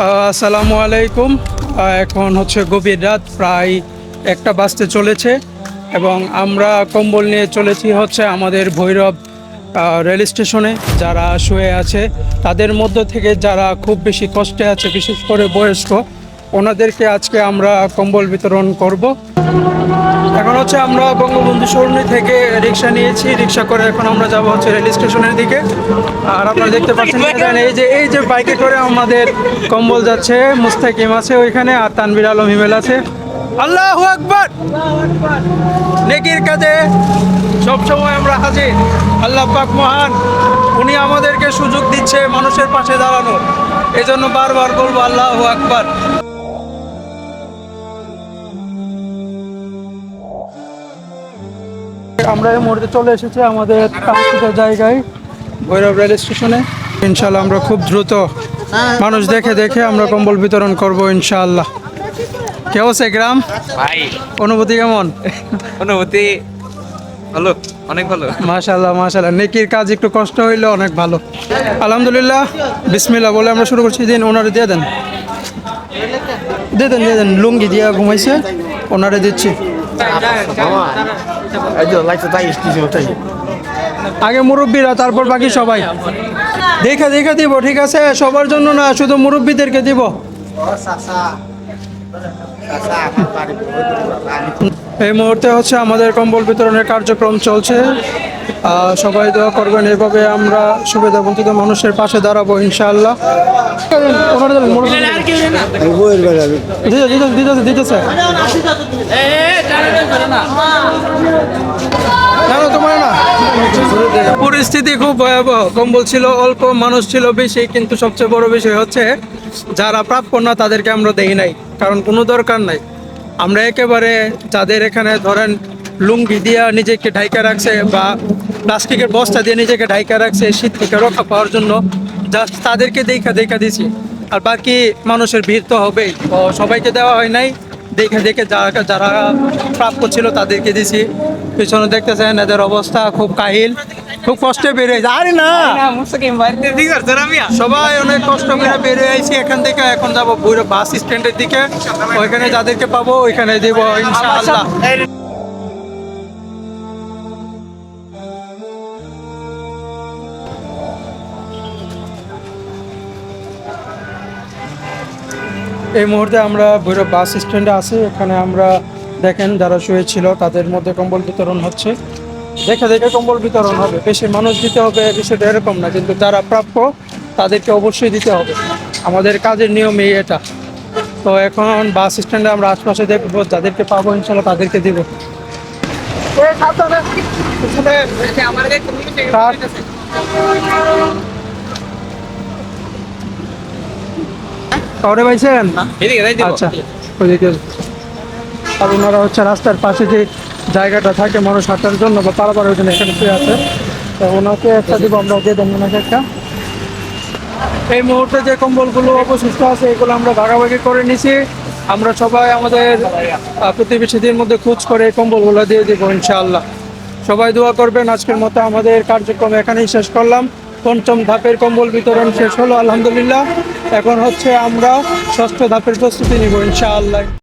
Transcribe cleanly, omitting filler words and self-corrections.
আসসালামু আলাইকুম। এখন হচ্ছে গভীর রাত, প্রায় 1টা বাজতে চলেছে এবং আমরা কম্বল নিয়ে চলেছি হচ্ছে আমাদের ভৈরব রেল স্টেশনে। যারা শুয়ে আছে তাদের মধ্য থেকে যারা খুব বেশি কষ্টে আছে, বিশেষ করে বয়স্ক, ওনাদেরকে আজকে আমরা কম্বল বিতরণ করব। এখন হচ্ছে আমরা বঙ্গবন্ধু সরণি থেকে রিক্সা নিয়েছি, রিক্সা করে এখন আমরা যাব হচ্ছে রেল স্টেশনের দিকে। আর আপনারা দেখতে পাচ্ছেন এই যে বাইকে করে আমাদের কম্বল যাচ্ছে, মুস্তাকিম আছে ওইখানে, আর তানভীর আলম হিমেল আছে। আল্লাহু আকবার। নেকির কাজে সবসময় আমরা হাজির। আল্লাহ পাক মহান, উনি আমাদেরকে সুযোগ দিচ্ছে মানুষের পাশে দাঁড়ানোর, এজন্য বারবার বলবো আল্লাহু আকবার। আমরা এই মুহূর্তে চলে এসেছি আমাদের কাঙ্ক্ষিত জায়গায়, ভৈরব রেল স্টেশনে। ইনশাল্লাহ আমরা খুব দ্রুত মানুষ দেখে দেখে আমরা কম্বল বিতরণ করব ইনশাআল্লাহ। কেমন আছে গ্রাম ভাই? অনুভূতি কেমন? অনুভূতি ভালো, অনেক ভালো। মাশাআল্লাহ মাশাআল্লাহ। নেকির কাজ একটু কষ্ট হইলে অনেক ভালো। আলহামদুলিল্লাহ, বিসমিল্লাহ বলে আমরা শুরু করছি। দিন ওনারে দিয়ে দেন, দিয়ে দেন। লুঙ্গি দিয়ে ঘুমাইছে, ওনারে দিচ্ছি। আগে মুরব্বীরা, তারপর বাকি সবাই। দেখে দেখে দিব, ঠিক আছে? সবার জন্য না, শুধু মুরব্বীদেরকে দিব। এই মুহূর্তে হচ্ছে আমাদের কম্বল বিতরণের কার্যক্রম চলছে। সবাই দোয়া করবেন, এভাবে আমরা সুবিধা বঞ্চিত মানুষের পাশে দাঁড়াবো ইনশাআল্লাহ। দিতেছে তোমার না, পরিস্থিতি খুব ভয়াবহ। কম্বল ছিল অল্প, মানুষ ছিল বেশি, কিন্তু সবচেয়ে বড় বিষয় হচ্ছে যারা প্রাপ্য না তাদেরকে আমরা দেই নাই, কারণ কোনো দরকার নাই। আমরা একেবারে যাদের এখানে ধরেন লুঙ্গি দিয়ে নিজেকে ঢাইকা রাখছে বা প্লাস্টিকের বস্তা দিয়ে নিজেকে ঢাইকা রাখছে শীত থেকে রক্ষা পাওয়ার জন্য, জাস্ট তাদেরকে দেখা দিছি। আর বাকি মানুষের ভিড় তো হবেই, তো সবাইকে দেওয়া হয় নাই। দেখে যারা প্রাপ্য ছিল তাদেরকে দিছি। পিছনে দেখতেছেন এদের অবস্থা খুব কাহিল, খুব কষ্টে বেড়ে যায়। আরে না, সবাই অনেক কষ্ট করে বেরিয়ে আইছি এখান থেকে। এখন যাবো ভৈরব বাস স্ট্যান্ডের দিকে, ওইখানে যাদেরকে পাবো ওইখানে দিব ইনশাআল্লাহ। এই মুহূর্তে আমরা ভৈরব বাস স্ট্যান্ডে আছি। এখানে আমরা দেখেন যারা শুয়েছিল তাদের মধ্যে কম্বল বিতরণ হচ্ছে। দেখে দেখে কম্বল বিতরণ হবে, বেশি মানুষ দিতে হবে বিষয়টা এরকম না, কিন্তু যারা প্রাপ্য তাদেরকে অবশ্যই দিতে হবে। আমাদের কাজের নিয়মই এটা। তো এখন বাস স্ট্যান্ডে আমরা আশপাশে দেখবো, যাদেরকে পাবো ইনশাল্লাহ তাদেরকে দিব। কাউরে পাইছেন? আচ্ছা, ওইদিকে। আর ওনারা হচ্ছে রাস্তার পাশে যে জায়গাটা থাকে মানুষ হাঁটার জন্য বা পারাবার ওই জন্য এখানে শুয়ে আছে, তো ওনাকে একটা দিব আমরা, দিয়ে দেন ওনাকে একটা। এই মুহূর্তে যে কম্বলগুলো অবশিষ্ট আছে এগুলো আমরা ভাগাভাগি করে নিছি। আমরা সবাই আমাদের প্রতিবেশীদের মধ্যে খোঁজ করে এই কম্বলগুলো দিয়ে দিব ইনশাআল্লাহ। সবাই দোয়া করবেন। আজকের মতো আমাদের কার্যক্রম এখানেই শেষ করলাম। 5ম ধাপের কম্বল বিতরণ শেষ হলো আলহামদুলিল্লাহ। এখন হচ্ছে আমরা 6ষ্ঠ ধাপের প্রস্তুতি নিব ইনশাআল্লাহ।